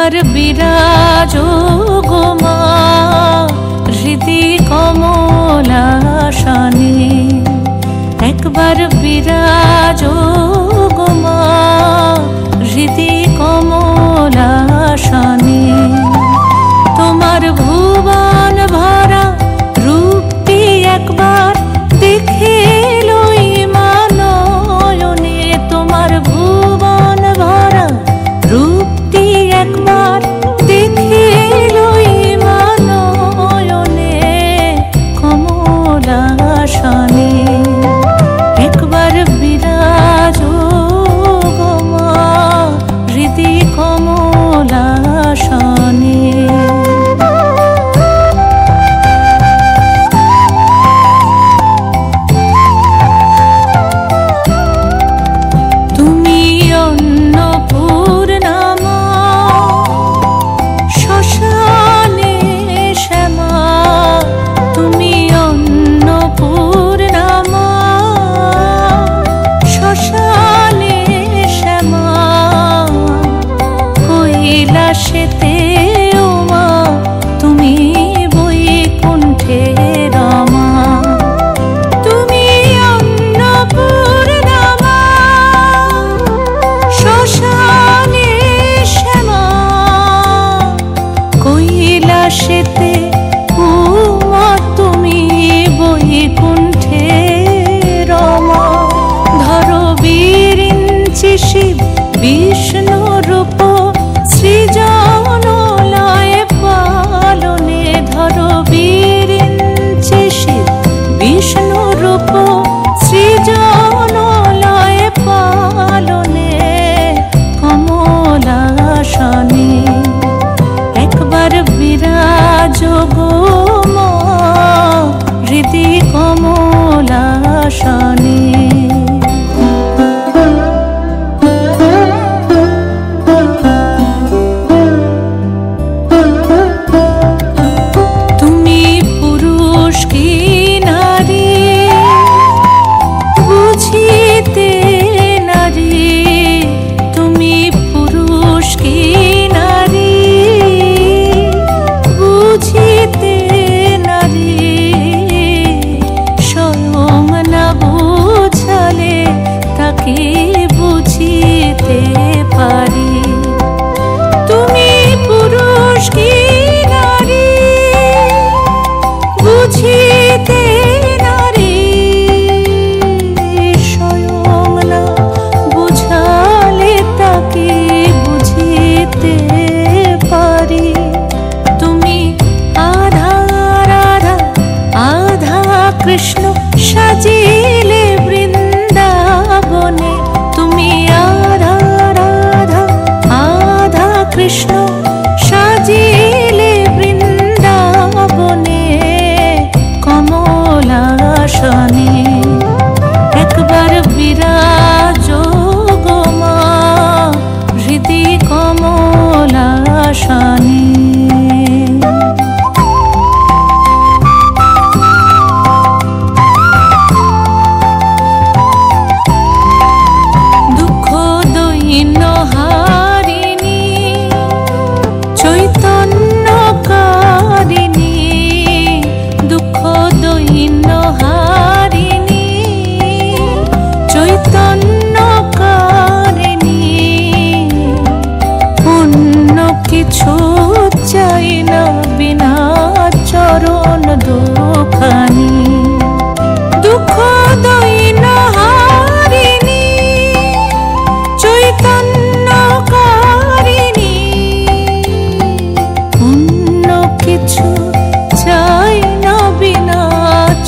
একবার বিরাজো গো মা হৃদি কমলাসনে, একবার বিরাজো গো মা হৃদি কমলাসনে। তোমার ভুবন ভরা রূপটি একবার দেখে লই মা নয়নে, তোমার ভুবন ভরা রূপটি একবার দেখে লই মা নয়নে কমলাসনে। একবার বিরাজো গো মা হৃদি কমলাসনে। কৈলাসেতে ও মা তুমি বৈকুণ্ঠে রমা, তুমি অন্নপূর্ণা মা শ্মশানে শ্যামা। কৈলাসেতে ও মা তুমি বৈকুণ্ঠে রমা। ধরো বিরিঞ্চি শিব বিষ্ণু রূপ সৃজন লয় পালনে, ধরো বিরিঞ্চি শিব বিষ্ণু রূপ সৃজন লয় পালনে কমলাসনে। একবার বিরাজো গো মা হৃদি কমলাসনে। বুঝিতে পারি তুমি পুরুষ কি নারী, বুঝিতে নারী স্বয়ং না বুঝালে তাকে বুঝিতে পারি। তুমি আধা রাধা আধা কৃষ্ণ সাজিলে বৃন্দাবনে, তুমি আধা রাধা আধা কৃষ্ণ সাজিলে বৃন্দাবনে কমলাসনে। একবার বিরাজো গো মা হৃদি কমলাসনে। কিছু চাই না বিনা চরণ দুখানি, দুঃখ দৈন্য হারিণী চৈতন্য কারিণী। অন্য কিছু চাই না বিনা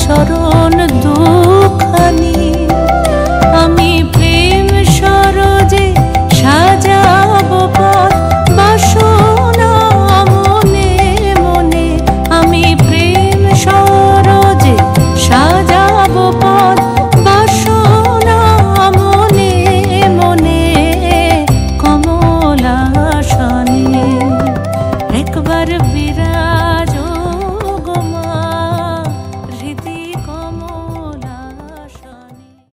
চরণ দুখানি। আমি প্রেম সরোজে সাজাবো পথ বাসনা মনে মনে, আমি প্রেম সরোজে সাজাবো পথ বাসনা মনে মনে কমলাসনে। একবার বিরা